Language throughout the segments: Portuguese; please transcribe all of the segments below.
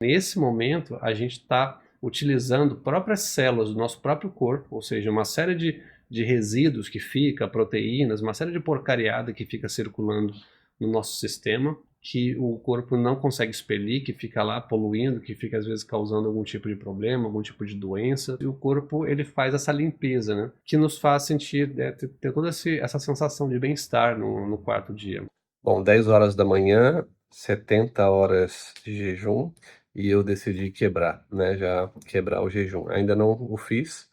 Nesse momento, a gente está utilizando próprias células do nosso próprio corpo, ou seja, uma série de resíduos que fica, proteínas, uma série de porcariada que fica circulando no nosso sistema, que o corpo não consegue expelir, que fica lá poluindo, que fica às vezes causando algum tipo de problema, algum tipo de doença. E o corpo, ele faz essa limpeza, né? Que nos faz sentir, ter toda essa sensação de bem-estar no quarto dia. Bom, 10 horas da manhã, 70 horas de jejum, e eu decidi quebrar, né? Já quebrar o jejum. Ainda não o fiz,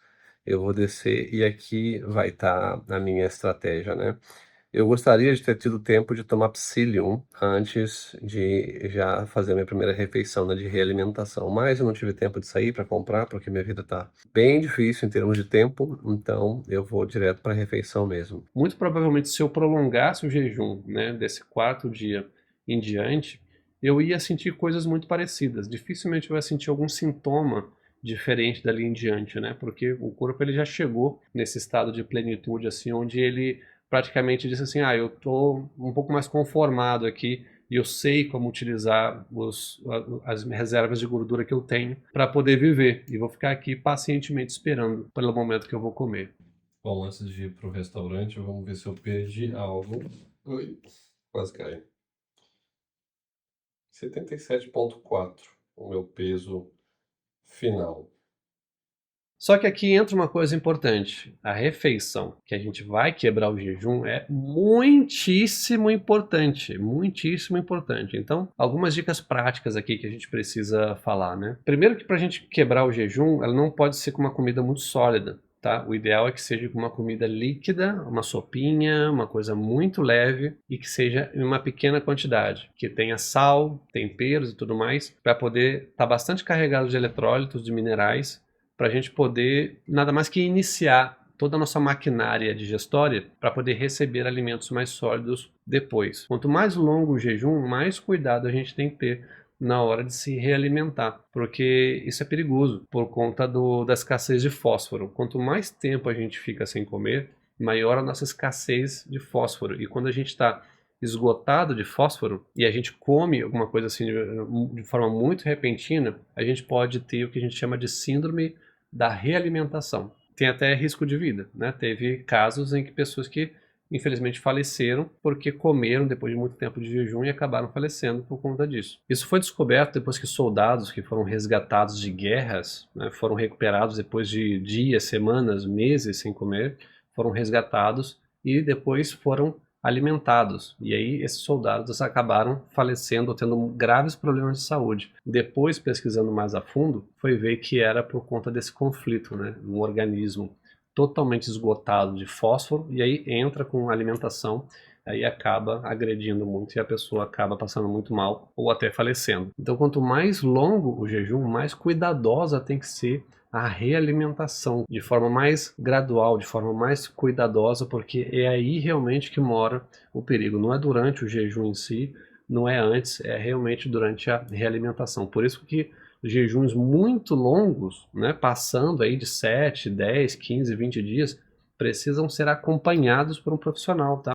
eu vou descer e aqui vai estar a minha estratégia, né? Eu gostaria de ter tido tempo de tomar Psyllium antes de já fazer a minha primeira refeição, né, de realimentação, mas eu não tive tempo de sair para comprar, porque minha vida está bem difícil em termos de tempo, então eu vou direto para a refeição mesmo. Muito provavelmente, se eu prolongasse o jejum, né, desse quarto dia em diante, eu ia sentir coisas muito parecidas. Dificilmente eu ia sentir algum sintoma diferente dali em diante, né? Porque o corpo ele já chegou nesse estado de plenitude, assim, onde ele praticamente disse assim, eu estou um pouco mais conformado aqui e eu sei como utilizar as reservas de gordura que eu tenho para poder viver e vou ficar aqui pacientemente esperando pelo momento que eu vou comer. Bom, antes de ir para o restaurante, vamos ver se eu perdi algo. Ui, quase caiu. 77,4, o meu peso final. Só que aqui entra uma coisa importante. A refeição, que a gente vai quebrar o jejum, é muitíssimo importante, muitíssimo importante. Então, algumas dicas práticas aqui que a gente precisa falar, né? Primeiro que para a gente quebrar o jejum, ela não pode ser com uma comida muito sólida, tá? O ideal é que seja com uma comida líquida, uma sopinha, uma coisa muito leve e que seja em uma pequena quantidade, que tenha sal, temperos e tudo mais, para poder estar bastante carregado de eletrólitos, de minerais, para a gente poder nada mais que iniciar toda a nossa maquinária digestória para poder receber alimentos mais sólidos depois. Quanto mais longo o jejum, mais cuidado a gente tem que ter na hora de se realimentar, porque isso é perigoso por conta da escassez de fósforo. Quanto mais tempo a gente fica sem comer, maior a nossa escassez de fósforo. E quando a gente está esgotado de fósforo e a gente come alguma coisa assim de forma muito repentina, a gente pode ter o que a gente chama de síndrome da realimentação. Tem até risco de vida, né? Teve casos em que pessoas que infelizmente faleceram porque comeram depois de muito tempo de jejum e acabaram falecendo por conta disso. Isso foi descoberto depois que soldados que foram resgatados de guerras, né, foram recuperados depois de dias, semanas, meses sem comer, foram resgatados e depois foram alimentados. E aí esses soldados acabaram falecendo ou tendo graves problemas de saúde. Depois, pesquisando mais a fundo, foi ver que era por conta desse conflito, né? Um organismo totalmente esgotado de fósforo e aí entra com alimentação, aí acaba agredindo muito e a pessoa acaba passando muito mal ou até falecendo. Então, quanto mais longo o jejum, mais cuidadosa tem que ser a realimentação, de forma mais gradual, de forma mais cuidadosa, porque é aí realmente que mora o perigo. Não é durante o jejum em si, não é antes, é realmente durante a realimentação. Por isso que jejuns muito longos, né, passando aí de 7, 10, 15, 20 dias, precisam ser acompanhados por um profissional, tá?